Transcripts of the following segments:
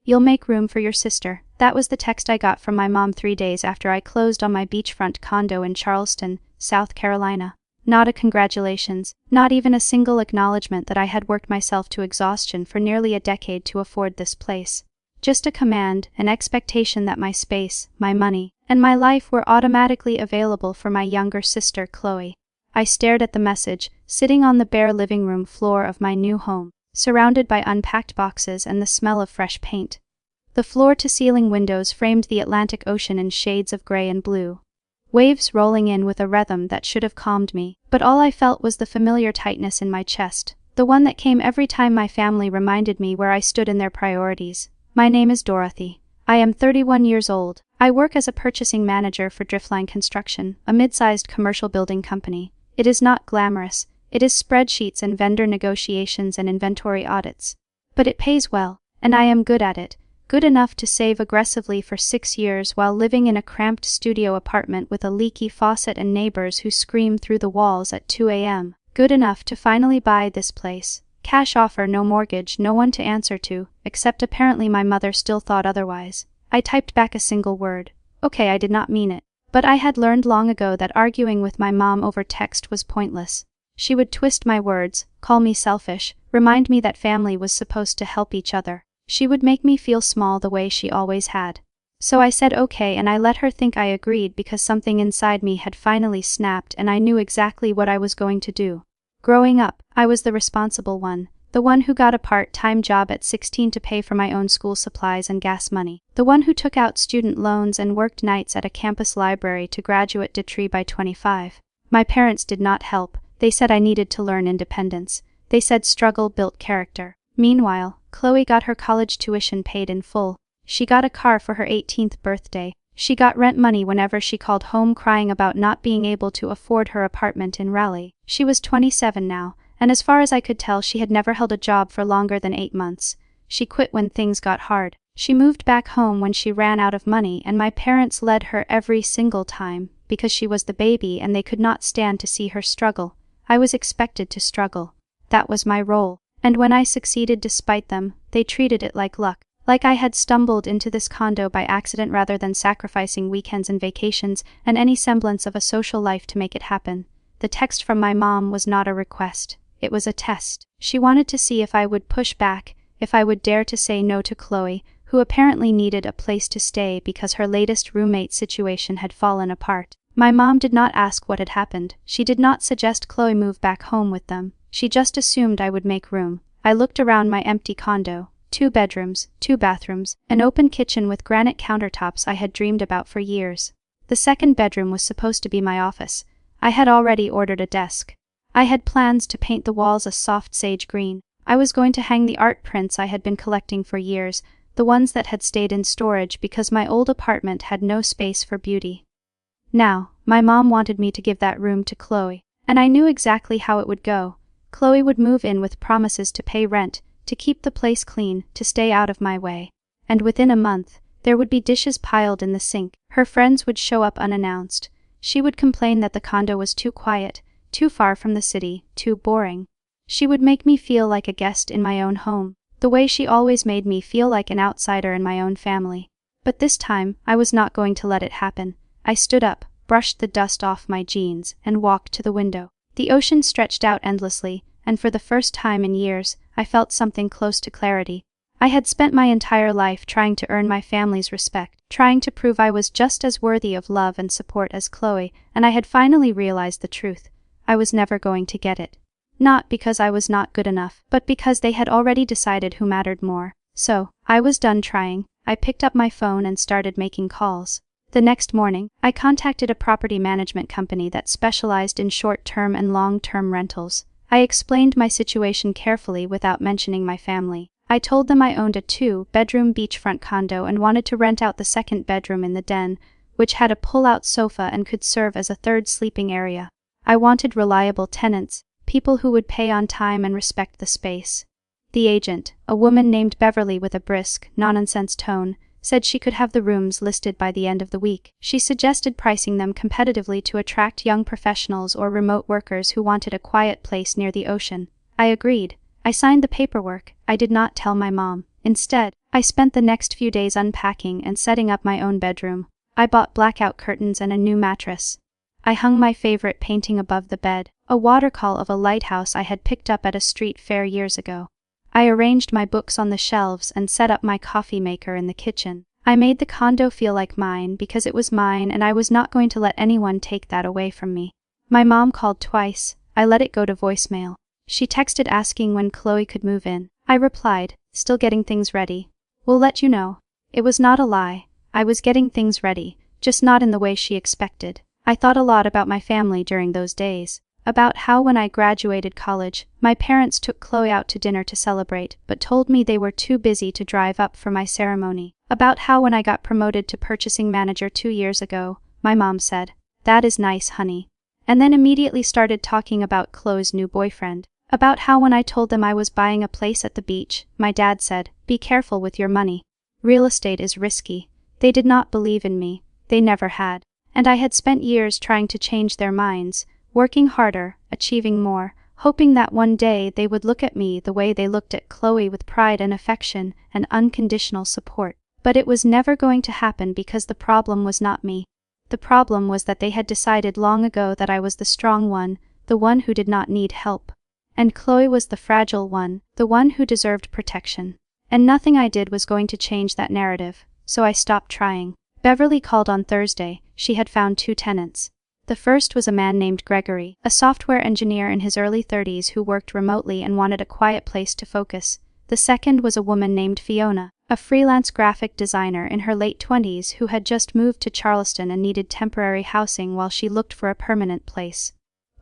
You'll make room for your sister. That was the text I got from my mom 3 days after I closed on my beachfront condo in Charleston, South Carolina. Not a congratulations, not even a single acknowledgement that I had worked myself to exhaustion for nearly a decade to afford this place. Just a command, an expectation that my space, my money, and my life were automatically available for my younger sister, Chloe. I stared at the message, sitting on the bare living room floor of my new home, surrounded by unpacked boxes and the smell of fresh paint. The floor-to-ceiling windows framed the Atlantic Ocean in shades of gray and blue. Waves rolling in with a rhythm that should have calmed me, but all I felt was the familiar tightness in my chest, the one that came every time my family reminded me where I stood in their priorities. My name is Dorothy. I am 31 years old. I work as a purchasing manager for Driftline Construction, a mid-sized commercial building company. It is not glamorous. It is spreadsheets and vendor negotiations and inventory audits. But it pays well, and I am good at it. Good enough to save aggressively for 6 years while living in a cramped studio apartment with a leaky faucet and neighbors who scream through the walls at 2 a.m. Good enough to finally buy this place. Cash offer, no mortgage, no one to answer to, except apparently my mother still thought otherwise. I typed back a single word. Okay, I did not mean it. But I had learned long ago that arguing with my mom over text was pointless. She would twist my words, call me selfish, remind me that family was supposed to help each other. She would make me feel small the way she always had. So I said okay, and I let her think I agreed because something inside me had finally snapped and I knew exactly what I was going to do. Growing up, I was the responsible one, the one who got a part-time job at 16 to pay for my own school supplies and gas money, the one who took out student loans and worked nights at a campus library to graduate degree by 25. My parents did not help. They said I needed to learn independence. They said struggle built character. Meanwhile, Chloe got her college tuition paid in full. She got a car for her 18th birthday. She got rent money whenever she called home crying about not being able to afford her apartment in Raleigh. She was 27 now, and as far as I could tell she had never held a job for longer than 8 months. She quit when things got hard. She moved back home when she ran out of money, and my parents led her every single time, because she was the baby and they could not stand to see her struggle. I was expected to struggle. That was my role. And when I succeeded despite them, they treated it like luck. Like I had stumbled into this condo by accident rather than sacrificing weekends and vacations and any semblance of a social life to make it happen. The text from my mom was not a request. It was a test. She wanted to see if I would push back, if I would dare to say no to Chloe, who apparently needed a place to stay because her latest roommate situation had fallen apart. My mom did not ask what had happened. She did not suggest Chloe move back home with them. She just assumed I would make room. I looked around my empty condo. 2 bedrooms, 2 bathrooms, an open kitchen with granite countertops I had dreamed about for years. The second bedroom was supposed to be my office. I had already ordered a desk. I had plans to paint the walls a soft sage green. I was going to hang the art prints I had been collecting for years, the ones that had stayed in storage because my old apartment had no space for beauty. Now, my mom wanted me to give that room to Chloe, and I knew exactly how it would go. Chloe would move in with promises to pay rent, to keep the place clean, to stay out of my way. And within a month, there would be dishes piled in the sink. Her friends would show up unannounced. She would complain that the condo was too quiet, too far from the city, too boring. She would make me feel like a guest in my own home, the way she always made me feel like an outsider in my own family. But this time, I was not going to let it happen. I stood up, brushed the dust off my jeans, and walked to the window. The ocean stretched out endlessly, and for the first time in years, I felt something close to clarity. I had spent my entire life trying to earn my family's respect, trying to prove I was just as worthy of love and support as Chloe, and I had finally realized the truth. I was never going to get it. Not because I was not good enough, but because they had already decided who mattered more. So, I was done trying. I picked up my phone and started making calls. The next morning, I contacted a property management company that specialized in short-term and long-term rentals. I explained my situation carefully without mentioning my family. I told them I owned a 2-bedroom beachfront condo and wanted to rent out the second bedroom in the den, which had a pull-out sofa and could serve as a third sleeping area. I wanted reliable tenants, people who would pay on time and respect the space. The agent, a woman named Beverly with a brisk, no-nonsense tone, said she could have the rooms listed by the end of the week. She suggested pricing them competitively to attract young professionals or remote workers who wanted a quiet place near the ocean. I agreed. I signed the paperwork. I did not tell my mom. Instead, I spent the next few days unpacking and setting up my own bedroom. I bought blackout curtains and a new mattress. I hung my favorite painting above the bed, a watercolor of a lighthouse I had picked up at a street fair years ago. I arranged my books on the shelves and set up my coffee maker in the kitchen. I made the condo feel like mine because it was mine and I was not going to let anyone take that away from me. My mom called twice. I let it go to voicemail. She texted asking when Chloe could move in. I replied, still getting things ready. We'll let you know. It was not a lie. I was getting things ready, just not in the way she expected. I thought a lot about my family during those days. About how when I graduated college, my parents took Chloe out to dinner to celebrate, but told me they were too busy to drive up for my ceremony. About how when I got promoted to purchasing manager 2 years ago, my mom said, "That is nice, honey." And then immediately started talking about Chloe's new boyfriend. About how when I told them I was buying a place at the beach, my dad said, "Be careful with your money. Real estate is risky." They did not believe in me. They never had. And I had spent years trying to change their minds, working harder, achieving more, hoping that one day they would look at me the way they looked at Chloe with pride and affection and unconditional support. But it was never going to happen because the problem was not me. The problem was that they had decided long ago that I was the strong one, the one who did not need help. And Chloe was the fragile one, the one who deserved protection. And nothing I did was going to change that narrative, so I stopped trying. Beverly called on Thursday. She had found 2 tenants. The first was a man named Gregory, a software engineer in his early 30s who worked remotely and wanted a quiet place to focus. The second was a woman named Fiona, a freelance graphic designer in her late 20s who had just moved to Charleston and needed temporary housing while she looked for a permanent place.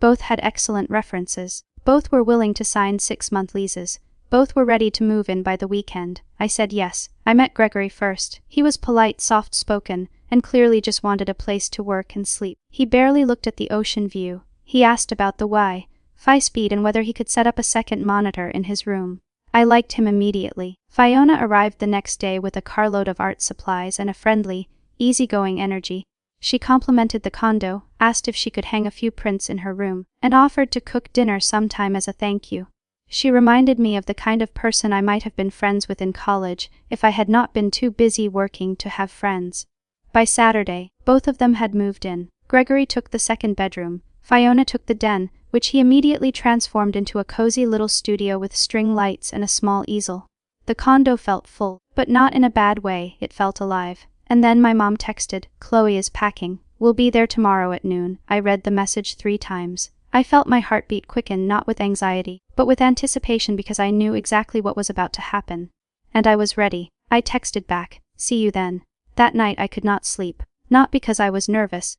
Both had excellent references. Both were willing to sign 6-month leases. Both were ready to move in by the weekend. I said yes. I met Gregory first. He was polite, soft-spoken, and clearly just wanted a place to work and sleep. He barely looked at the ocean view. He asked about the Wi-Fi speed and whether he could set up a second monitor in his room. I liked him immediately. Fiona arrived the next day with a carload of art supplies and a friendly, easygoing energy. She complimented the condo, asked if she could hang a few prints in her room, and offered to cook dinner sometime as a thank you. She reminded me of the kind of person I might have been friends with in college if I had not been too busy working to have friends. By Saturday, both of them had moved in. Gregory took the second bedroom. Fiona took the den, which he immediately transformed into a cozy little studio with string lights and a small easel. The condo felt full, but not in a bad way. It felt alive. And then my mom texted, "Chloe is packing. We'll be there tomorrow at noon." I read the message 3 times. I felt my heartbeat quicken, not with anxiety, but with anticipation because I knew exactly what was about to happen. And I was ready. I texted back, "See you then." That night I could not sleep, not because I was nervous,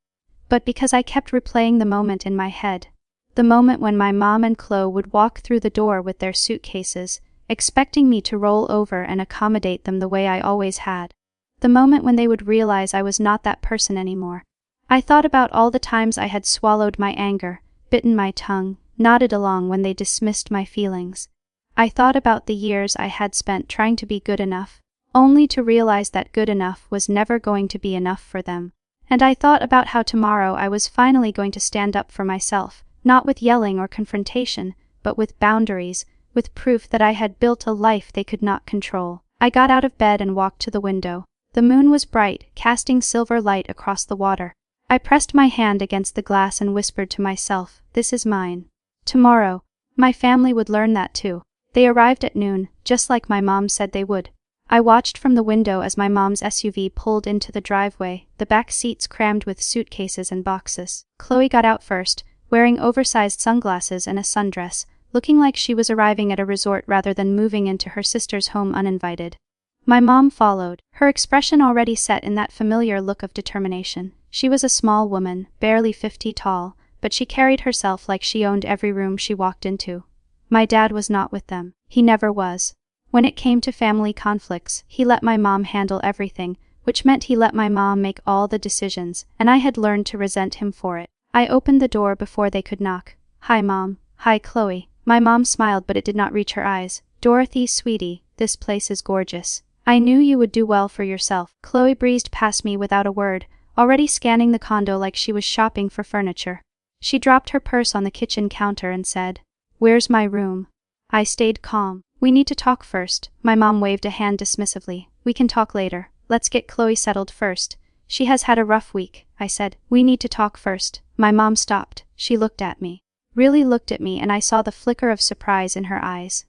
but because I kept replaying the moment in my head. The moment when my mom and Chloe would walk through the door with their suitcases, expecting me to roll over and accommodate them the way I always had. The moment when they would realize I was not that person anymore. I thought about all the times I had swallowed my anger, bitten my tongue, nodded along when they dismissed my feelings. I thought about the years I had spent trying to be good enough, only to realize that good enough was never going to be enough for them. And I thought about how tomorrow I was finally going to stand up for myself, not with yelling or confrontation, but with boundaries, with proof that I had built a life they could not control. I got out of bed and walked to the window. The moon was bright, casting silver light across the water. I pressed my hand against the glass and whispered to myself, "This is mine." Tomorrow, my family would learn that too. They arrived at noon, just like my mom said they would. I watched from the window as my mom's SUV pulled into the driveway, the back seats crammed with suitcases and boxes. Chloe got out first, wearing oversized sunglasses and a sundress, looking like she was arriving at a resort rather than moving into her sister's home uninvited. My mom followed, her expression already set in that familiar look of determination. She was a small woman, barely 50 tall, but she carried herself like she owned every room she walked into. My dad was not with them. He never was. When it came to family conflicts, he let my mom handle everything, which meant he let my mom make all the decisions, and I had learned to resent him for it. I opened the door before they could knock. "Hi, Mom." "Hi, Chloe." My mom smiled, but it did not reach her eyes. "Dorothy, sweetie, this place is gorgeous. I knew you would do well for yourself." Chloe breezed past me without a word, already scanning the condo like she was shopping for furniture. She dropped her purse on the kitchen counter and said, "Where's my room?" I stayed calm. We need to talk first. My mom waved a hand dismissively. We can talk later. Let's get Chloe settled first. She has had a rough week, I said. We need to talk first. My mom stopped. She looked at me. Really looked at me, and I saw the flicker of surprise in her eyes.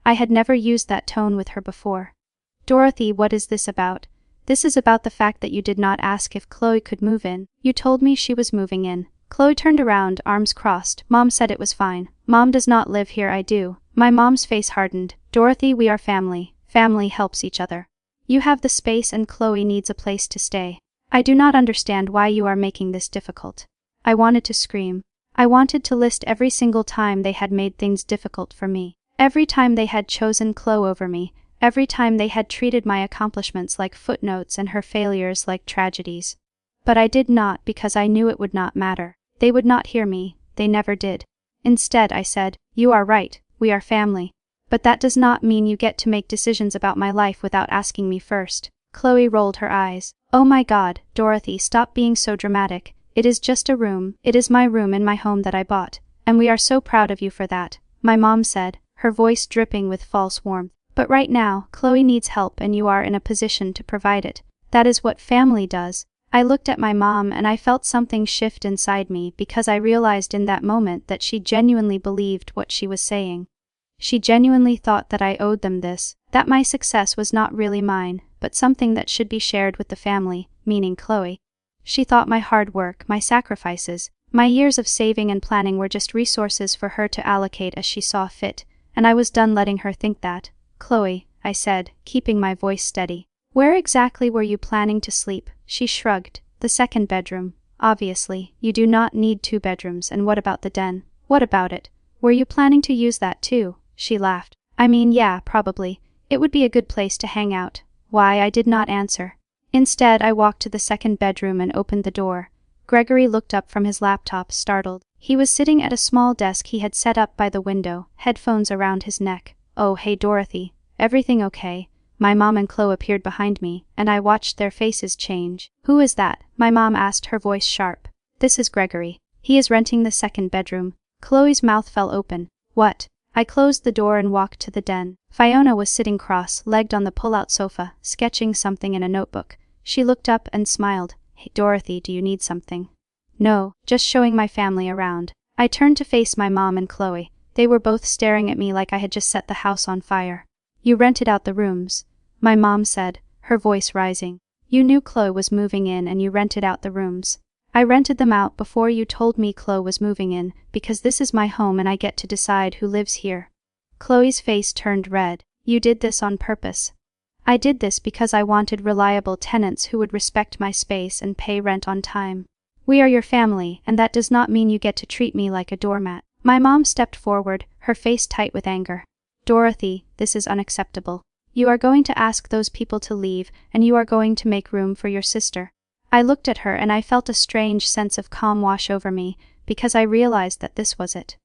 I had never used that tone with her before. Dorothy, what is this about? This is about the fact that you did not ask if Chloe could move in. You told me she was moving in. Chloe turned around, arms crossed. Mom said it was fine. Mom does not live here, I do. My mom's face hardened. Dorothy, we are family. Family helps each other. You have the space and Chloe needs a place to stay. I do not understand why you are making this difficult. I wanted to scream. I wanted to list every single time they had made things difficult for me. Every time they had chosen Chloe over me. Every time they had treated my accomplishments like footnotes and her failures like tragedies. But I did not, because I knew it would not matter. They would not hear me. They never did. Instead, I said, you are right. We are family. But that does not mean you get to make decisions about my life without asking me first. Chloe rolled her eyes. Oh my God, Dorothy, stop being so dramatic. It is just a room. It is my room in my home that I bought. And we are so proud of you for that. My mom said, her voice dripping with false warmth. But right now, Chloe needs help and you are in a position to provide it. That is what family does. I looked at my mom and I felt something shift inside me because I realized in that moment that she genuinely believed what she was saying. She genuinely thought that I owed them this, that my success was not really mine, but something that should be shared with the family, meaning Chloe. She thought my hard work, my sacrifices, my years of saving and planning were just resources for her to allocate as she saw fit, and I was done letting her think that. Chloe, I said, keeping my voice steady. Where exactly were you planning to sleep? She shrugged. The second bedroom. Obviously, you do not need 2 bedrooms, and what about the den? What about it? Were you planning to use that too? She laughed. I mean, yeah, probably. It would be a good place to hang out. Why, I did not answer. Instead, I walked to the second bedroom and opened the door. Gregory looked up from his laptop, startled. He was sitting at a small desk he had set up by the window, headphones around his neck. Oh, hey Dorothy. Everything okay? My mom and Chloe appeared behind me, and I watched their faces change. Who is that? My mom asked, her voice sharp. This is Gregory. He is renting the second bedroom. Chloe's mouth fell open. What? I closed the door and walked to the den. Fiona was sitting cross-legged on the pull-out sofa, sketching something in a notebook. She looked up and smiled. Hey Dorothy, do you need something? No, just showing my family around. I turned to face my mom and Chloe. They were both staring at me like I had just set the house on fire. You rented out the rooms, my mom said, her voice rising. You knew Chloe was moving in and you rented out the rooms. I rented them out before you told me Chloe was moving in, because this is my home and I get to decide who lives here. Chloe's face turned red. You did this on purpose. I did this because I wanted reliable tenants who would respect my space and pay rent on time. We are your family, and that does not mean you get to treat me like a doormat. My mom stepped forward, her face tight with anger. Dorothy, this is unacceptable. You are going to ask those people to leave, and you are going to make room for your sister. I looked at her and I felt a strange sense of calm wash over me, because I realized that this was it.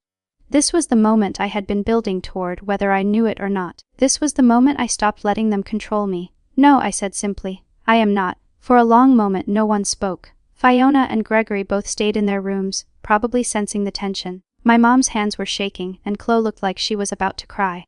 This was the moment I had been building toward, whether I knew it or not. This was the moment I stopped letting them control me. No, I said simply. I am not. For a long moment no one spoke. Fiona and Gregory both stayed in their rooms, probably sensing the tension. My mom's hands were shaking, and Chloe looked like she was about to cry.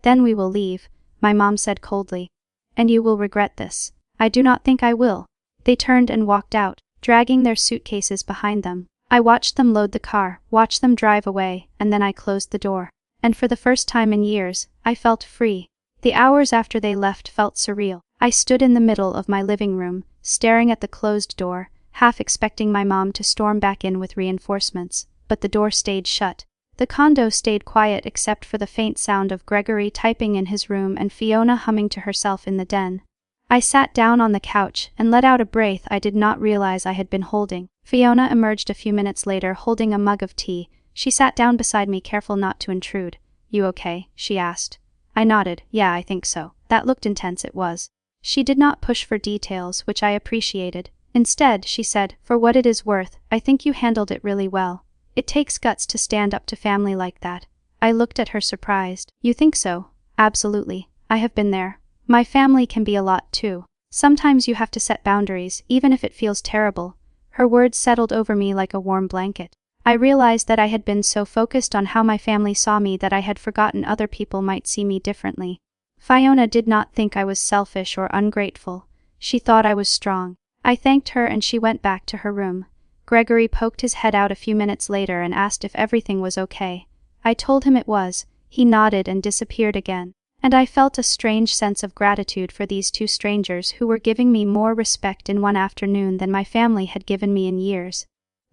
Then we will leave, my mom said coldly. And you will regret this. I do not think I will. They turned and walked out, dragging their suitcases behind them. I watched them load the car, watched them drive away, and then I closed the door. And for the first time in years, I felt free. The hours after they left felt surreal. I stood in the middle of my living room, staring at the closed door, half expecting my mom to storm back in with reinforcements, but the door stayed shut. The condo stayed quiet except for the faint sound of Gregory typing in his room and Fiona humming to herself in the den. I sat down on the couch and let out a breath I did not realize I had been holding. Fiona emerged a few minutes later holding a mug of tea. She sat down beside me, careful not to intrude. You okay? She asked. I nodded. Yeah, I think so. That looked intense. It was. She did not push for details, which I appreciated. Instead, she said, for what it is worth, I think you handled it really well. It takes guts to stand up to family like that. I looked at her surprised. You think so? Absolutely. I have been there. My family can be a lot too. Sometimes you have to set boundaries, even if it feels terrible. Her words settled over me like a warm blanket. I realized that I had been so focused on how my family saw me that I had forgotten other people might see me differently. Fiona did not think I was selfish or ungrateful. She thought I was strong. I thanked her and she went back to her room. Gregory poked his head out a few minutes later and asked if everything was okay. I told him it was. He nodded and disappeared again. And I felt a strange sense of gratitude for these two strangers who were giving me more respect in one afternoon than my family had given me in years.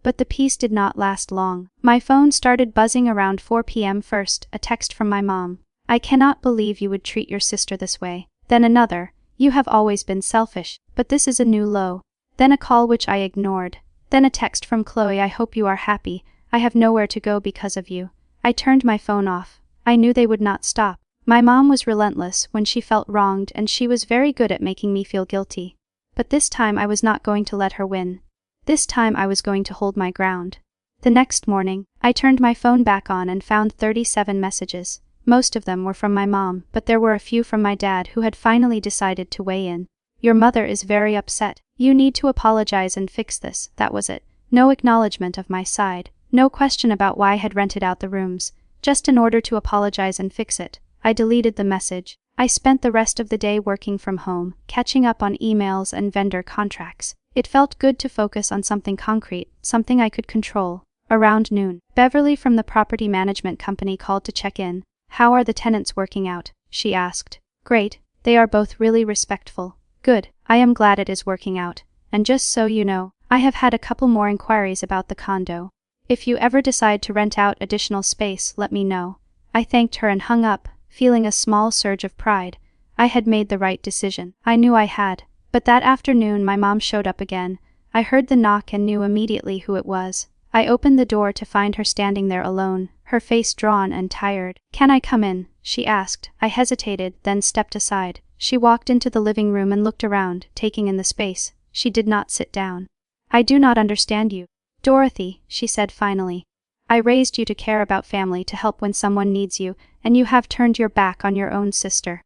But the peace did not last long. My phone started buzzing around 4 p.m. First, a text from my mom. I cannot believe you would treat your sister this way. Then another, you have always been selfish, but this is a new low. Then a call which I ignored. Then a text from Chloe, I hope you are happy, I have nowhere to go because of you. I turned my phone off. I knew they would not stop. My mom was relentless when she felt wronged and she was very good at making me feel guilty. But this time I was not going to let her win. This time I was going to hold my ground. The next morning, I turned my phone back on and found 37 messages. Most of them were from my mom, but there were a few from my dad who had finally decided to weigh in. Your mother is very upset. You need to apologize and fix this, that was it. No acknowledgement of my side. No question about why I had rented out the rooms. Just an order to apologize and fix it. I deleted the message. I spent the rest of the day working from home, catching up on emails and vendor contracts. It felt good to focus on something concrete, something I could control. Around noon, Beverly from the property management company called to check in. How are the tenants working out? She asked. Great, they are both really respectful. Good, I am glad it is working out. And just so you know, I have had a couple more inquiries about the condo. If you ever decide to rent out additional space, let me know. I thanked her and hung up, feeling a small surge of pride. I had made the right decision. I knew I had. But that afternoon my mom showed up again. I heard the knock and knew immediately who it was. I opened the door to find her standing there alone, her face drawn and tired. Can I come in? She asked. I hesitated, then stepped aside. She walked into the living room and looked around, taking in the space. She did not sit down. I do not understand you. Dorothy, she said finally. I raised you to care about family, to help when someone needs you, and you have turned your back on your own sister.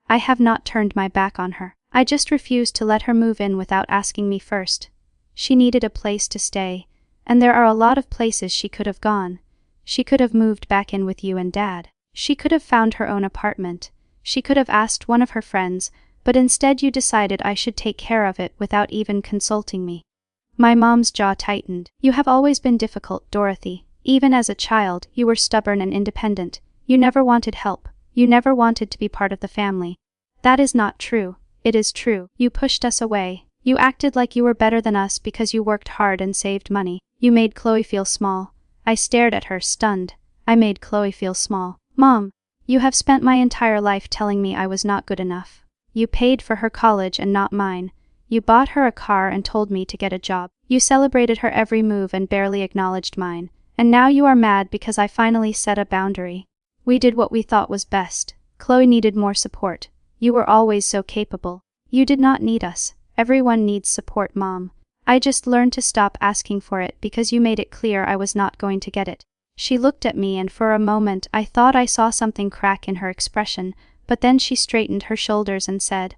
I have not turned my back on her. I just refused to let her move in without asking me first. She needed a place to stay, and there are a lot of places she could have gone. She could have moved back in with you and Dad. She could have found her own apartment. She could have asked one of her friends, but instead you decided I should take care of it without even consulting me. My mom's jaw tightened. You have always been difficult, Dorothy. Even as a child, you were stubborn and independent. You never wanted help. You never wanted to be part of the family. That is not true. It is true. You pushed us away. You acted like you were better than us because you worked hard and saved money. You made Chloe feel small. I stared at her, stunned. I made Chloe feel small. Mom, you have spent my entire life telling me I was not good enough. You paid for her college and not mine. You bought her a car and told me to get a job. You celebrated her every move and barely acknowledged mine. And now you are mad because I finally set a boundary. We did what we thought was best. Chloe needed more support. You were always so capable. You did not need us. Everyone needs support, Mom. I just learned to stop asking for it because you made it clear I was not going to get it. She looked at me and for a moment I thought I saw something crack in her expression, but then she straightened her shoulders and said,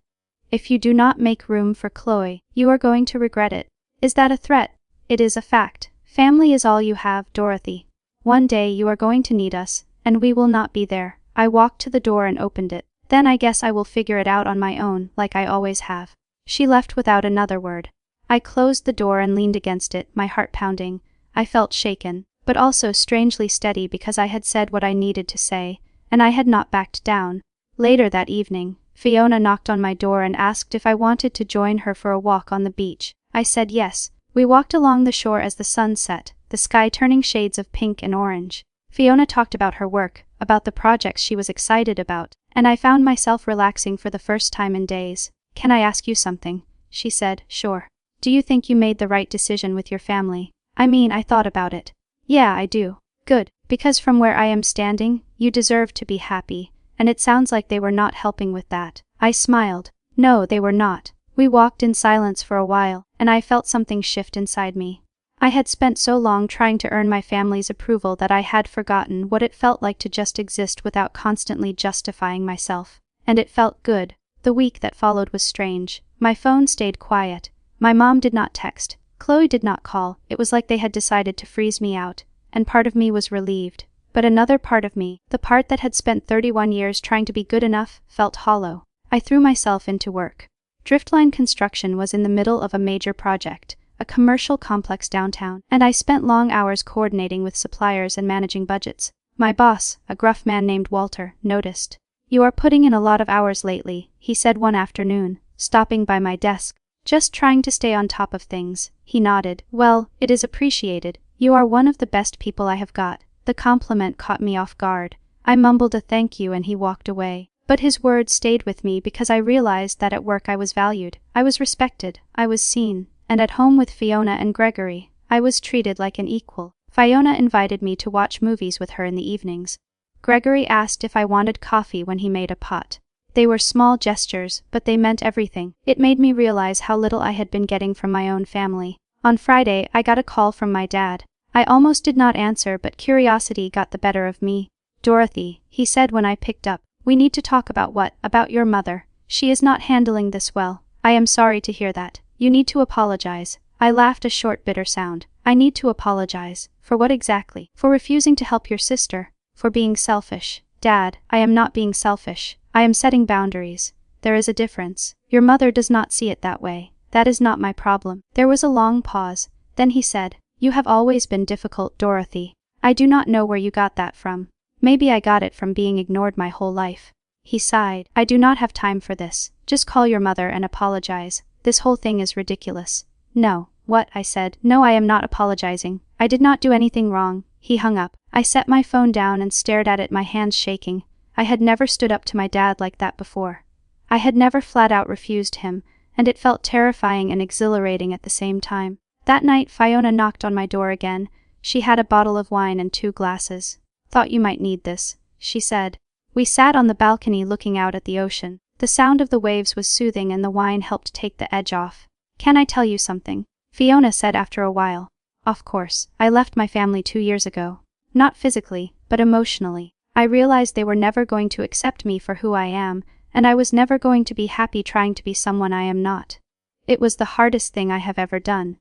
If you do not make room for Chloe, you are going to regret it. Is that a threat? It is a fact. Family is all you have, Dorothy. One day you are going to need us, and we will not be there. I walked to the door and opened it. Then I guess I will figure it out on my own, like I always have. She left without another word. I closed the door and leaned against it, my heart pounding. I felt shaken, but also strangely steady because I had said what I needed to say, and I had not backed down. Later that evening, Fiona knocked on my door and asked if I wanted to join her for a walk on the beach. I said yes. We walked along the shore as the sun set, the sky turning shades of pink and orange. Fiona talked about her work, about the projects she was excited about, and I found myself relaxing for the first time in days. Can I ask you something? She said, Sure. Do you think you made the right decision with your family? I mean, I thought about it. Yeah, I do. Good, because from where I am standing, you deserve to be happy, and it sounds like they were not helping with that. I smiled. No, they were not. We walked in silence for a while, and I felt something shift inside me. I had spent so long trying to earn my family's approval that I had forgotten what it felt like to just exist without constantly justifying myself. And it felt good. The week that followed was strange. My phone stayed quiet. My mom did not text. Chloe did not call. It was like they had decided to freeze me out. and part of me was relieved. But another part of me, the part that had spent 31 years trying to be good enough, felt hollow. I threw myself into work. Driftline construction was in the middle of a major project, a commercial complex downtown, and I spent long hours coordinating with suppliers and managing budgets. My boss, a gruff man named Walter, noticed. "You are putting in a lot of hours lately," he said one afternoon, stopping by my desk. "Just trying to stay on top of things." He nodded. "Well, it is appreciated. You are one of the best people I have got." The compliment caught me off guard. I mumbled a thank you and he walked away. But his words stayed with me because I realized that at work I was valued, I was respected, I was seen, and at home with Fiona and Gregory, I was treated like an equal. Fiona invited me to watch movies with her in the evenings. Gregory asked if I wanted coffee when he made a pot. They were small gestures, but they meant everything. It made me realize how little I had been getting from my own family. On Friday, I got a call from my dad. I almost did not answer, but curiosity got the better of me. "Dorothy," he said when I picked up, "we need to talk about what? About your mother. She is not handling this well. I am sorry to hear that. You need to apologize." I laughed, a short bitter sound. "I need to apologize. For what exactly?" "For refusing to help your sister. For being selfish." "Dad, I am not being selfish. I am setting boundaries. There is a difference. Your mother does not see it that way. That is not my problem." There was a long pause. Then he said, "You have always been difficult, Dorothy. I do not know where you got that from. Maybe I got it from being ignored my whole life." He sighed. "I do not have time for this. Just call your mother and apologize. This whole thing is ridiculous." "No." "What?" I said. "No, I am not apologizing. I did not do anything wrong." He hung up. I set my phone down and stared at it, my hands shaking. I had never stood up to my dad like that before. I had never flat out refused him, and it felt terrifying and exhilarating at the same time. That night Fiona knocked on my door again. She had a bottle of wine and 2 glasses. "Thought you might need this," she said. We sat on the balcony looking out at the ocean. The sound of the waves was soothing and the wine helped take the edge off. "Can I tell you something?" Fiona said after a while. "Of course. I left my family 2 years ago. Not physically, but emotionally. I realized they were never going to accept me for who I am, and I was never going to be happy trying to be someone I am not. It was the hardest thing I have ever done.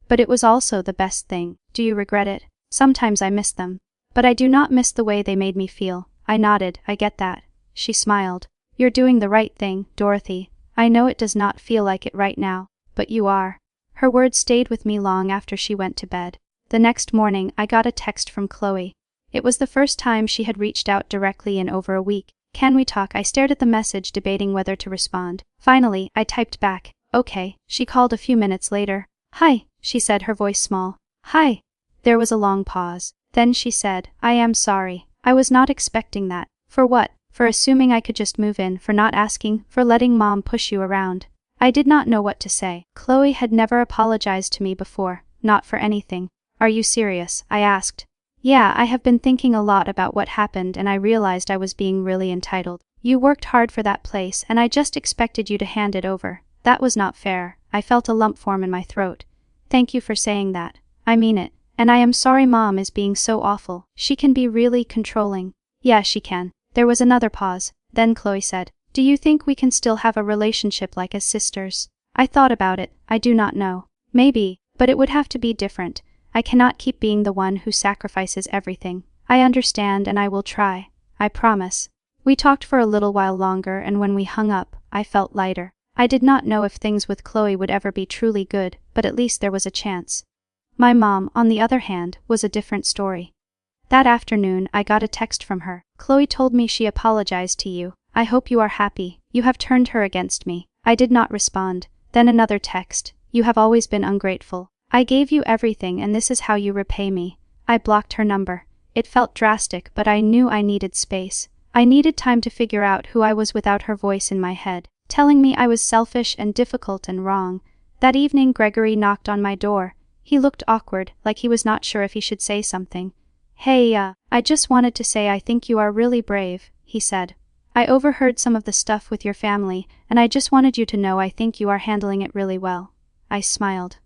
But it was also the best thing." "Do you regret it?" "Sometimes I miss them. But I do not miss the way they made me feel." I nodded. "I get that." She smiled. "You're doing the right thing, Dorothy. I know it does not feel like it right now, but you are." Her words stayed with me long after she went to bed. The next morning, I got a text from Chloe. It was the first time she had reached out directly in over a week. "Can we talk?" I stared at the message, debating whether to respond. Finally, I typed back, "Okay." She called a few minutes later. "Hi," she said, her voice small. "Hi." There was a long pause. Then she said, "I am sorry. I was not expecting that." "For what?" "For assuming I could just move in, for not asking, for letting Mom push you around." I did not know what to say. Chloe had never apologized to me before, not for anything. "Are you serious?" I asked. "Yeah, I have been thinking a lot about what happened and I realized I was being really entitled. You worked hard for that place and I just expected you to hand it over. That was not fair." I felt a lump form in my throat. "Thank you for saying that. I mean it. And I am sorry Mom is being so awful. She can be really controlling." "Yeah, she can." There was another pause. Then Chloe said, "Do you think we can still have a relationship like as sisters?" I thought about it. "I do not know. Maybe, but it would have to be different. I cannot keep being the one who sacrifices everything." "I understand and I will try. I promise." We talked for a little while longer and when we hung up, I felt lighter. I did not know if things with Chloe would ever be truly good, but at least there was a chance. My mom, on the other hand, was a different story. That afternoon, I got a text from her. "Chloe told me she apologized to you. I hope you are happy. You have turned her against me." I did not respond. Then another text. "You have always been ungrateful. I gave you everything and this is how you repay me." I blocked her number. It felt drastic, but I knew I needed space. I needed time to figure out who I was without her voice in my head, telling me I was selfish and difficult and wrong. That evening Gregory knocked on my door. He looked awkward, like he was not sure if he should say something. "Hey, I just wanted to say I think you are really brave," he said. "I overheard some of the stuff with your family, and I just wanted you to know I think you are handling it really well." I smiled.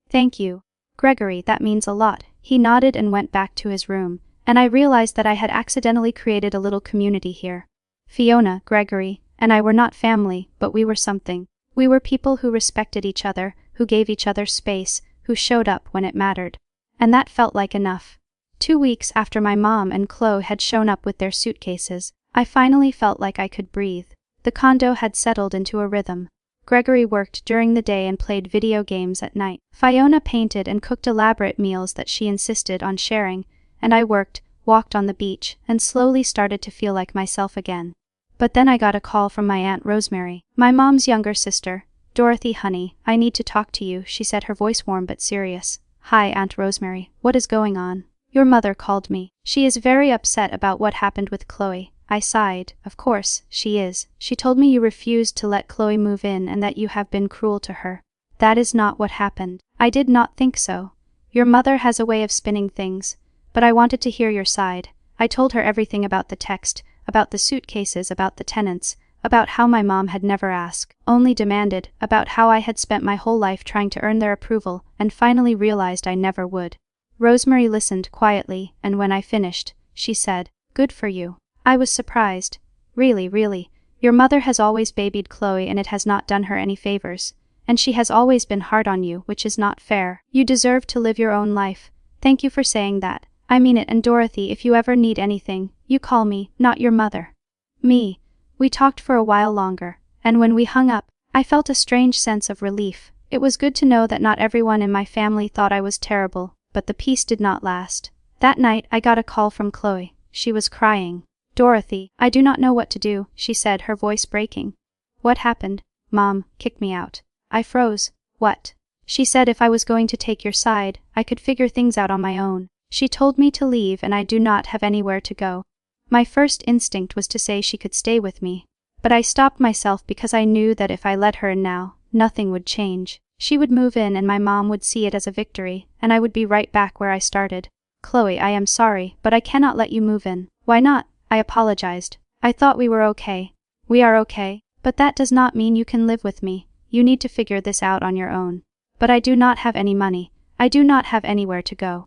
"Thank you, Gregory, that means a lot." He nodded and went back to his room, and I realized that I had accidentally created a little community here. Fiona, Gregory, and I were not family, but we were something. We were people who respected each other, who gave each other space, who showed up when it mattered. And that felt like enough. 2 weeks after my mom and Chloe had shown up with their suitcases, I finally felt like I could breathe. The condo had settled into a rhythm. Gregory worked during the day and played video games at night. Fiona painted and cooked elaborate meals that she insisted on sharing, and I worked, walked on the beach, and slowly started to feel like myself again. But then I got a call from my Aunt Rosemary, my mom's younger sister. "Dorothy, honey, I need to talk to you," she said, her voice warm but serious. "Hi, Aunt Rosemary, what is going on?" "Your mother called me. She is very upset about what happened with Chloe." I sighed. "Of course, she is. She told me you refused to let Chloe move in and that you have been cruel to her." "That is not what happened." "I did not think so. Your mother has a way of spinning things. But I wanted to hear your side." I told her everything about the text, about the suitcases, about the tenants, about how my mom had never asked, only demanded, about how I had spent my whole life trying to earn their approval and finally realized I never would. Rosemary listened quietly, and when I finished, she said, "Good for you." I was surprised. Really, your mother has always babied Chloe and it has not done her any favors. And she has always been hard on you, which is not fair. You deserve to live your own life. Thank you for saying that. I mean it, and Dorothy, if you ever need anything, you call me, not your mother. Me. We talked for a while longer, and when we hung up, I felt a strange sense of relief. It was good to know that not everyone in my family thought I was terrible, but the peace did not last. That night, I got a call from Chloe. She was crying. "Dorothy, I do not know what to do," she said, her voice breaking. "What happened?" "Mom kicked me out." I froze. "What?" "She said if I was going to take your side, I could figure things out on my own. She told me to leave and I do not have anywhere to go." My first instinct was to say she could stay with me. But I stopped myself because I knew that if I let her in now, nothing would change. She would move in and my mom would see it as a victory, and I would be right back where I started. "Chloe, I am sorry, but I cannot let you move in." "Why not?" I apologized. "I thought we were okay." "We are okay, but that does not mean you can live with me. You need to figure this out on your own." "But I do not have any money. I do not have anywhere to go."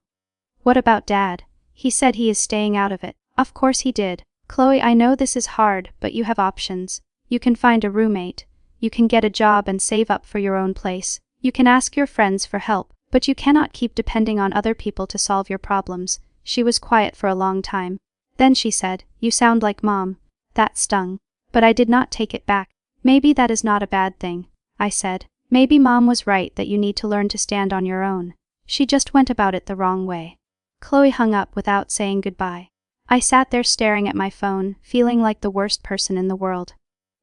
"What about Dad?" "He said he is staying out of it." "Of course he did." "Chloe, I know this is hard, but you have options. You can find a roommate. You can get a job and save up for your own place. You can ask your friends for help, but you cannot keep depending on other people to solve your problems." She was quiet for a long time. Then she said, "You sound like Mom." That stung. But I did not take it back. "Maybe that is not a bad thing," I said. "Maybe Mom was right that you need to learn to stand on your own. She just went about it the wrong way." Chloe hung up without saying goodbye. I sat there staring at my phone, feeling like the worst person in the world.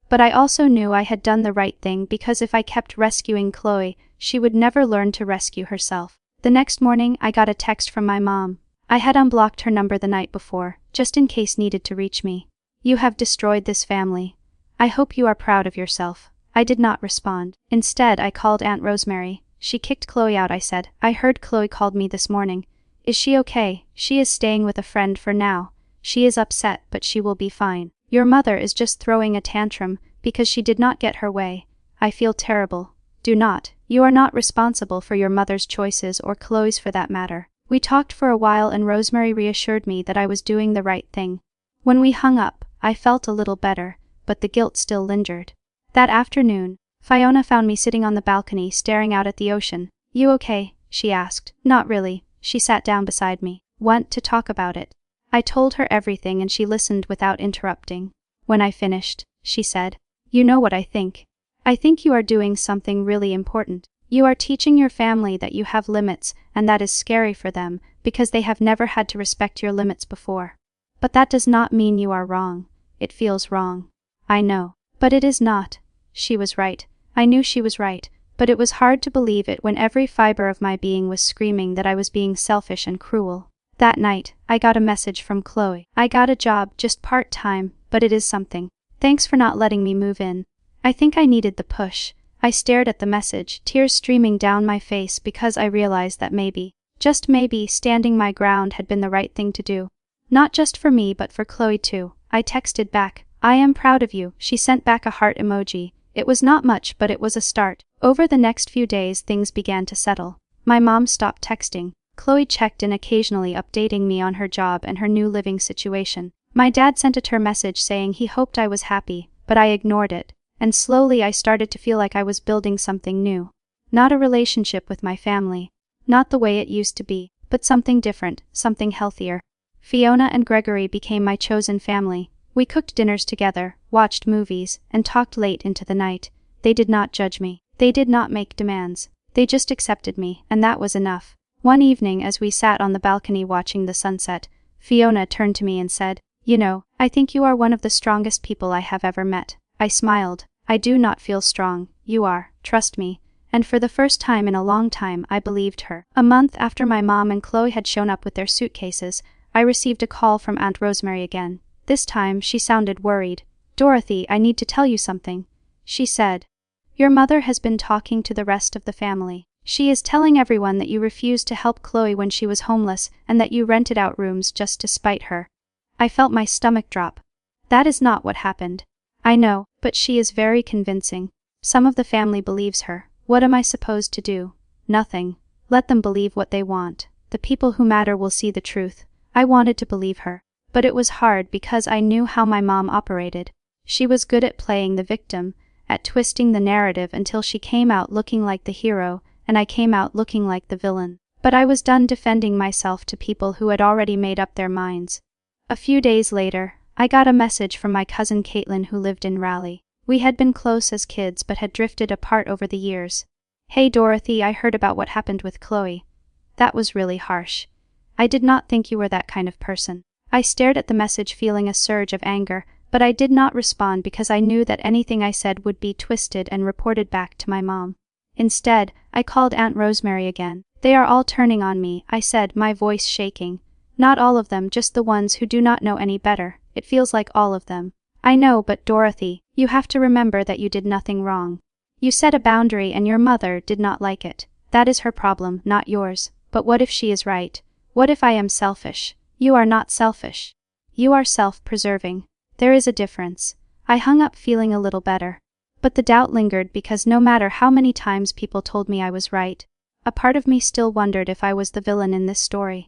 But I also knew I had done the right thing because if I kept rescuing Chloe, she would never learn to rescue herself. The next morning, I got a text from my mom. I had unblocked her number the night before, just in case needed to reach me. "You have destroyed this family. I hope you are proud of yourself." I did not respond. Instead, I called Aunt Rosemary. "She kicked Chloe out," I said. "I heard Chloe called me this morning." "Is she okay?" "She is staying with a friend for now. She is upset, but she will be fine. Your mother is just throwing a tantrum because she did not get her way." I feel terrible. "Do not. You are not responsible for your mother's choices or Chloe's for that matter." We talked for a while and Rosemary reassured me that I was doing the right thing. When we hung up, I felt a little better, but the guilt still lingered. That afternoon, Fiona found me sitting on the balcony staring out at the ocean. "You okay?" she asked. "Not really." She sat down beside me. "Want to talk about it?" I told her everything and she listened without interrupting. When I finished, she said, "You know what I think? I think you are doing something really important. You are teaching your family that you have limits, and that is scary for them, because they have never had to respect your limits before. But that does not mean you are wrong. It feels wrong. I know. But it is not." She was right. I knew she was right, but it was hard to believe it when every fiber of my being was screaming that I was being selfish and cruel. That night, I got a message from Chloe. "I got a job, just part-time, but it is something. Thanks for not letting me move in." I think I needed the push. I stared at the message, tears streaming down my face because I realized that maybe, just maybe, standing my ground had been the right thing to do. Not just for me but for Chloe too. I texted back, "I am proud of you." She sent back a heart emoji. It was not much but it was a start. Over the next few days things began to settle. My mom stopped texting. Chloe checked in occasionally, updating me on her job and her new living situation. My dad sent a her message saying he hoped I was happy, but I ignored it. And slowly I started to feel like I was building something new. Not a relationship with my family. Not the way it used to be, but something different, something healthier. Fiona and Gregory became my chosen family. We cooked dinners together, watched movies, and talked late into the night. They did not judge me. They did not make demands. They just accepted me, and that was enough. One evening as we sat on the balcony watching the sunset, Fiona turned to me and said, "You know, I think you are one of the strongest people I have ever met." I smiled. "I do not feel strong, you are, trust me." And for the first time in a long time I believed her. A month after my mom and Chloe had shown up with their suitcases, I received a call from Aunt Rosemary again. This time she sounded worried. "Dorothy, I need to tell you something," she said. "Your mother has been talking to the rest of the family. She is telling everyone that you refused to help Chloe when she was homeless and that you rented out rooms just to spite her." I felt my stomach drop. That is not what happened. I know, but she is very convincing. Some of the family believes her. What am I supposed to do? Nothing. Let them believe what they want. The people who matter will see the truth. I wanted to believe her. But it was hard because I knew how my mom operated. She was good at playing the victim, at twisting the narrative until she came out looking like the hero, and I came out looking like the villain. But I was done defending myself to people who had already made up their minds. A few days later, I got a message from my cousin Caitlin who lived in Raleigh. We had been close as kids but had drifted apart over the years. "Hey Dorothy, I heard about what happened with Chloe. That was really harsh. I did not think you were that kind of person." I stared at the message feeling a surge of anger, but I did not respond because I knew that anything I said would be twisted and reported back to my mom. Instead, I called Aunt Rosemary again. "They are all turning on me," I said, my voice shaking. "Not all of them, just the ones who do not know any better. It feels like all of them." "I know, but Dorothy, you have to remember that you did nothing wrong. You set a boundary and your mother did not like it. That is her problem, not yours. But what if she is right? What if I am selfish? You are not selfish. You are self-preserving. There is a difference." I hung up feeling a little better. But the doubt lingered because no matter how many times people told me I was right, a part of me still wondered if I was the villain in this story.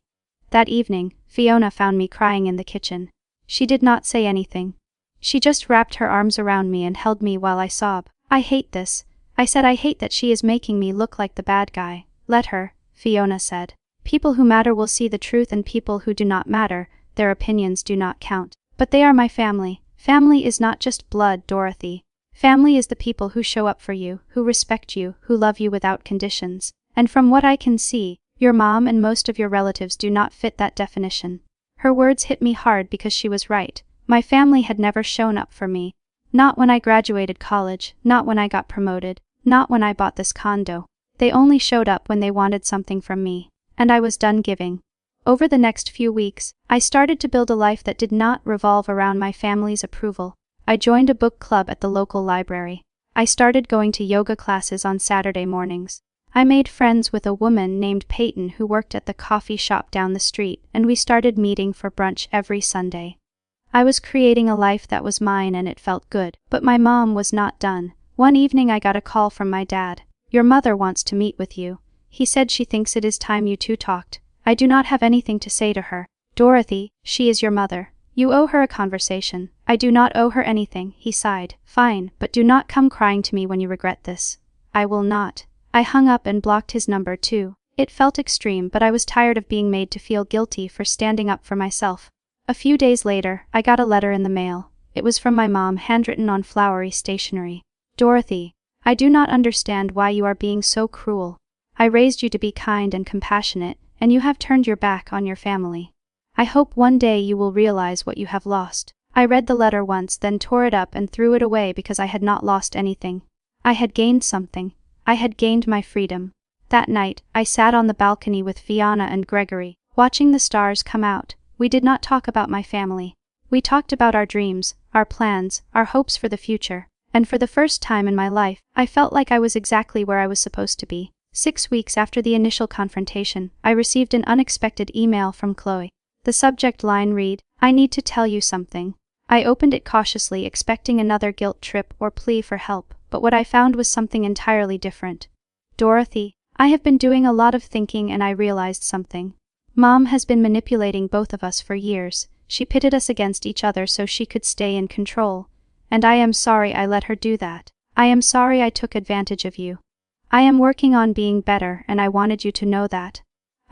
That evening, Fiona found me crying in the kitchen. She did not say anything. She just wrapped her arms around me and held me while I sobbed. "I hate this." I said, "I hate that she is making me look like the bad guy." "Let her," Fiona said. "People who matter will see the truth and people who do not matter, their opinions do not count." "But they are my family." "Family is not just blood, Dorothy. Family is the people who show up for you, who respect you, who love you without conditions. And from what I can see, your mom and most of your relatives do not fit that definition." Her words hit me hard because she was right. My family had never shown up for me. Not when I graduated college, not when I got promoted, not when I bought this condo. They only showed up when they wanted something from me. And I was done giving. Over the next few weeks, I started to build a life that did not revolve around my family's approval. I joined a book club at the local library. I started going to yoga classes on Saturday mornings. I made friends with a woman named Peyton who worked at the coffee shop down the street, and we started meeting for brunch every Sunday. I was creating a life that was mine and it felt good. But my mom was not done. One evening I got a call from my dad. "Your mother wants to meet with you. He said she thinks it is time you two talked." "I do not have anything to say to her." "Dorothy, she is your mother. You owe her a conversation." "I do not owe her anything," he sighed. "Fine, but do not come crying to me when you regret this." "I will not." I hung up and blocked his number too. It felt extreme, but I was tired of being made to feel guilty for standing up for myself. A few days later, I got a letter in the mail. It was from my mom, handwritten on flowery stationery. "Dorothy, I do not understand why you are being so cruel. I raised you to be kind and compassionate, and you have turned your back on your family. I hope one day you will realize what you have lost." I read the letter once, then tore it up and threw it away because I had not lost anything. I had gained something. I had gained my freedom. That night, I sat on the balcony with Fiona and Gregory, watching the stars come out. We did not talk about my family. We talked about our dreams, our plans, our hopes for the future. And for the first time in my life, I felt like I was exactly where I was supposed to be. 6 weeks after the initial confrontation, I received an unexpected email from Chloe. The subject line read, "I need to tell you something." I opened it cautiously, expecting another guilt trip or plea for help, but what I found was something entirely different. "Dorothy, I have been doing a lot of thinking and I realized something. Mom has been manipulating both of us for years. She pitted us against each other so she could stay in control. And I am sorry I let her do that. I am sorry I took advantage of you. I am working on being better and I wanted you to know that.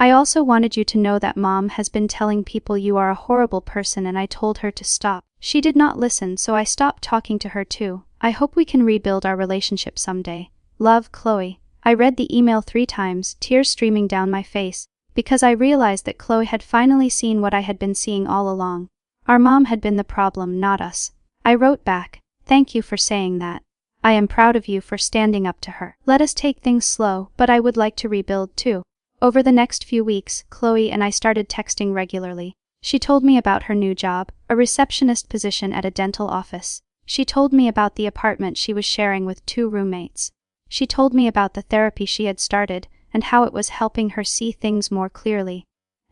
I also wanted you to know that Mom has been telling people you are a horrible person and I told her to stop. She did not listen, so I stopped talking to her too. I hope we can rebuild our relationship someday. Love, Chloe." I read the email 3 times, tears streaming down my face, because I realized that Chloe had finally seen what I had been seeing all along. Our mom had been the problem, not us. I wrote back, "Thank you for saying that. I am proud of you for standing up to her. Let us take things slow, but I would like to rebuild too." Over the next few weeks, Chloe and I started texting regularly. She told me about her new job, a receptionist position at a dental office. She told me about the apartment she was sharing with 2 roommates. She told me about the therapy she had started and how it was helping her see things more clearly.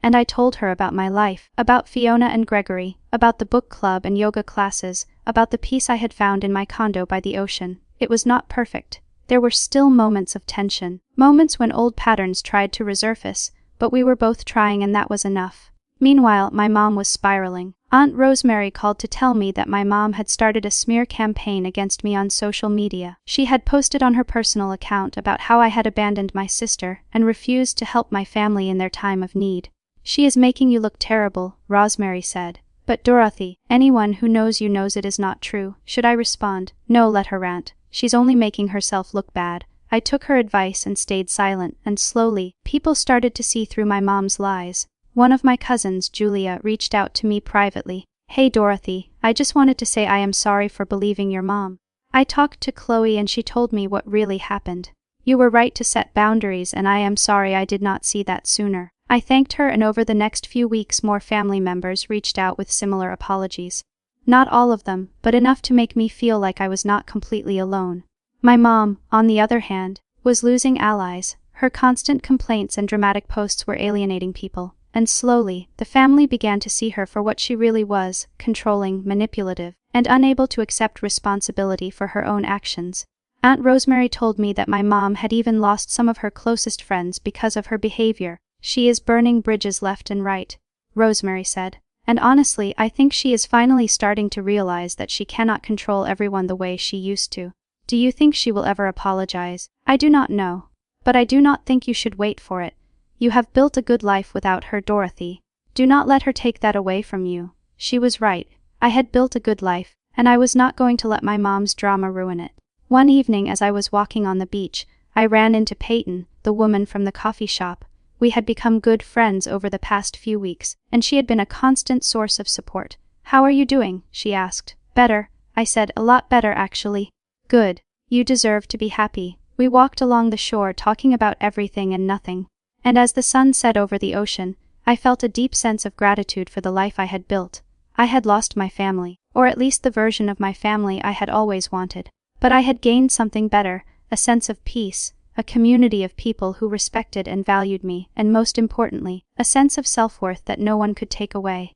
And I told her about my life, about Fiona and Gregory, about the book club and yoga classes, about the peace I had found in my condo by the ocean. It was not perfect. There were still moments of tension, moments when old patterns tried to resurface, but we were both trying and that was enough. Meanwhile, my mom was spiraling. Aunt Rosemary called to tell me that my mom had started a smear campaign against me on social media. She had posted on her personal account about how I had abandoned my sister and refused to help my family in their time of need. "She is making you look terrible," Rosemary said. "But Dorothy, anyone who knows you knows it is not true." Should I respond? No, let her rant. She's only making herself look bad. I took her advice and stayed silent, and slowly, people started to see through my mom's lies. One of my cousins, Julia, reached out to me privately. "Hey Dorothy, I just wanted to say I am sorry for believing your mom. I talked to Chloe and she told me what really happened. You were right to set boundaries and I am sorry I did not see that sooner." I thanked her, and over the next few weeks more family members reached out with similar apologies. Not all of them, but enough to make me feel like I was not completely alone. My mom, on the other hand, was losing allies. Her constant complaints and dramatic posts were alienating people. And slowly, the family began to see her for what she really was, controlling, manipulative, and unable to accept responsibility for her own actions. Aunt Rosemary told me that my mom had even lost some of her closest friends because of her behavior. "She is burning bridges left and right," Rosemary said. "And honestly, I think she is finally starting to realize that she cannot control everyone the way she used to." Do you think she will ever apologize? I do not know. But I do not think you should wait for it. You have built a good life without her, Dorothy. Do not let her take that away from you. She was right. I had built a good life, and I was not going to let my mom's drama ruin it. One evening as I was walking on the beach, I ran into Peyton, the woman from the coffee shop. We had become good friends over the past few weeks, and she had been a constant source of support. "How are you doing?" she asked. "Better," I said, "a lot better actually." "Good. You deserve to be happy." We walked along the shore talking about everything and nothing. And as the sun set over the ocean, I felt a deep sense of gratitude for the life I had built. I had lost my family, or at least the version of my family I had always wanted. But I had gained something better, a sense of peace, a community of people who respected and valued me, and most importantly, a sense of self-worth that no one could take away.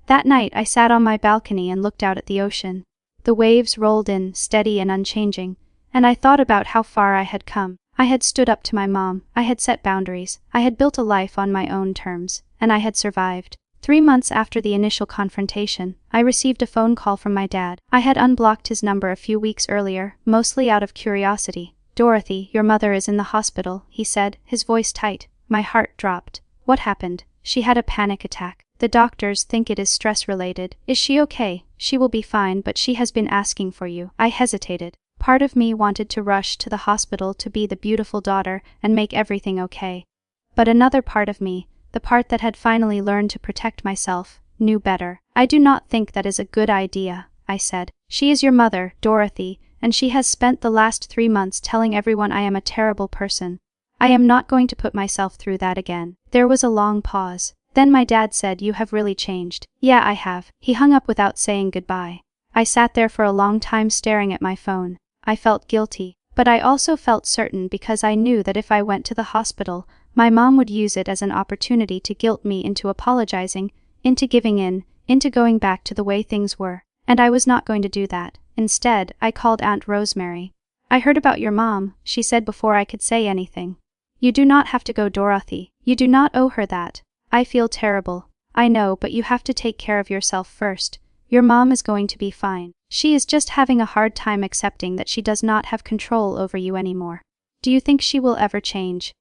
That night I sat on my balcony and looked out at the ocean. The waves rolled in, steady and unchanging, and I thought about how far I had come. I had stood up to my mom, I had set boundaries, I had built a life on my own terms, and I had survived. 3 months after the initial confrontation, I received a phone call from my dad. I had unblocked his number a few weeks earlier, mostly out of curiosity. "Dorothy, your mother is in the hospital," he said, his voice tight. My heart dropped. "What happened?" "She had a panic attack. The doctors think it is stress-related." "Is she okay?" "She will be fine, but she has been asking for you." I hesitated. Part of me wanted to rush to the hospital to be the beautiful daughter and make everything okay. But another part of me, the part that had finally learned to protect myself, knew better. "I do not think that is a good idea," I said. "She is your mother, Dorothy, and she has spent the last 3 months telling everyone I am a terrible person. I am not going to put myself through that again." There was a long pause. Then my dad said, "You have really changed." "Yeah, I have." He hung up without saying goodbye. I sat there for a long time staring at my phone. I felt guilty, but I also felt certain because I knew that if I went to the hospital, my mom would use it as an opportunity to guilt me into apologizing, into giving in, into going back to the way things were. And I was not going to do that. Instead, I called Aunt Rosemary. "I heard about your mom," she said before I could say anything. "You do not have to go, Dorothy. You do not owe her that. I feel terrible. I know, but you have to take care of yourself first. Your mom is going to be fine. She is just having a hard time accepting that she does not have control over you anymore. Do you think she will ever change?"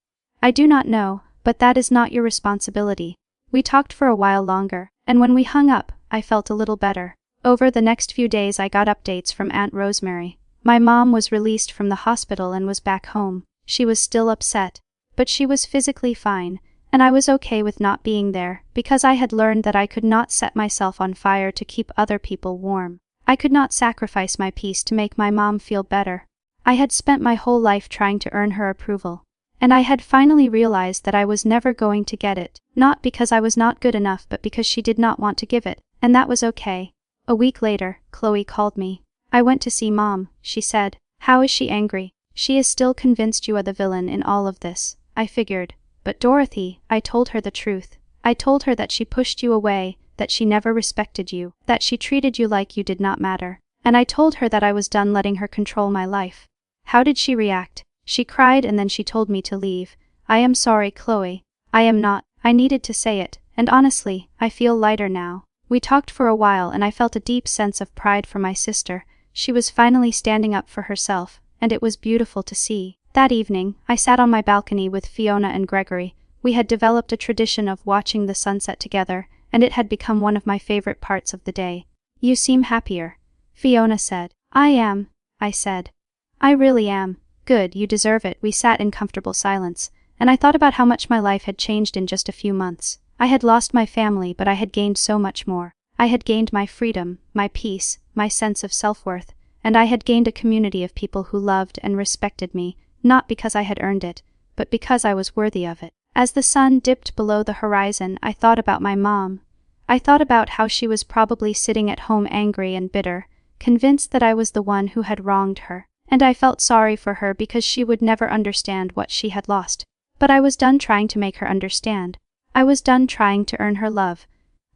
"I do not know, but that is not your responsibility. We talked for a while longer, and when we hung up, I felt a little better. Over the next few days I got updates from Aunt Rosemary. My mom was released from the hospital and was back home. She was still upset, but she was physically fine, and I was okay with not being there, because I had learned that I could not set myself on fire to keep other people warm. I could not sacrifice my peace to make my mom feel better. I had spent my whole life trying to earn her approval, and I had finally realized that I was never going to get it, not because I was not good enough but because she did not want to give it, and that was okay. A week later, Chloe called me. "I went to see Mom," she said. "How is she angry?" "She is still convinced you are the villain in all of this," I figured. "But Dorothy," I told her the truth. I told her that she pushed you away, that she never respected you, that she treated you like you did not matter. And I told her that I was done letting her control my life. How did she react? She cried and then she told me to leave. "I am sorry, Chloe. I am not." I needed to say it, and honestly, I feel lighter now. We talked for a while and I felt a deep sense of pride for my sister. She was finally standing up for herself, and it was beautiful to see. That evening, I sat on my balcony with Fiona and Gregory. We had developed a tradition of watching the sunset together, and it had become one of my favorite parts of the day. "You seem happier," Fiona said. "I am," I said. "I really am." "Good, you deserve it." We sat in comfortable silence, and I thought about how much my life had changed in just a few months. I had lost my family, but I had gained so much more. I had gained my freedom, my peace, my sense of self-worth, and I had gained a community of people who loved and respected me, not because I had earned it, but because I was worthy of it. As the sun dipped below the horizon, I thought about my mom. I thought about how she was probably sitting at home angry and bitter, convinced that I was the one who had wronged her, and I felt sorry for her because she would never understand what she had lost. But I was done trying to make her understand. I was done trying to earn her love.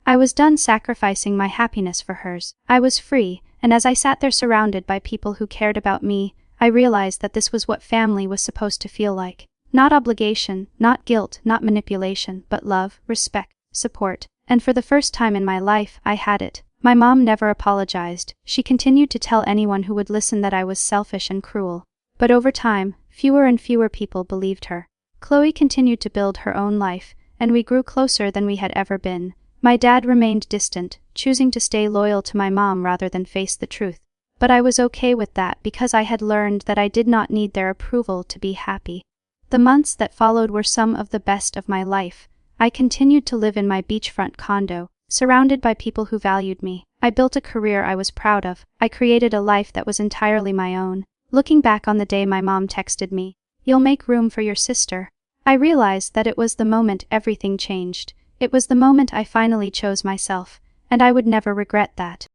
I was done sacrificing my happiness for hers. I was free, and as I sat there surrounded by people who cared about me, I realized that this was what family was supposed to feel like. Not obligation, not guilt, not manipulation, but love, respect, support. And for the first time in my life, I had it. My mom never apologized. She continued to tell anyone who would listen that I was selfish and cruel. But over time, fewer and fewer people believed her. Chloe continued to build her own life, and we grew closer than we had ever been. My dad remained distant, choosing to stay loyal to my mom rather than face the truth. But I was okay with that because I had learned that I did not need their approval to be happy. The months that followed were some of the best of my life. I continued to live in my beachfront condo, surrounded by people who valued me. I built a career I was proud of. I created a life that was entirely my own. Looking back on the day my mom texted me, "You'll make room for your sister," I realized that it was the moment everything changed. It was the moment I finally chose myself, and I would never regret that.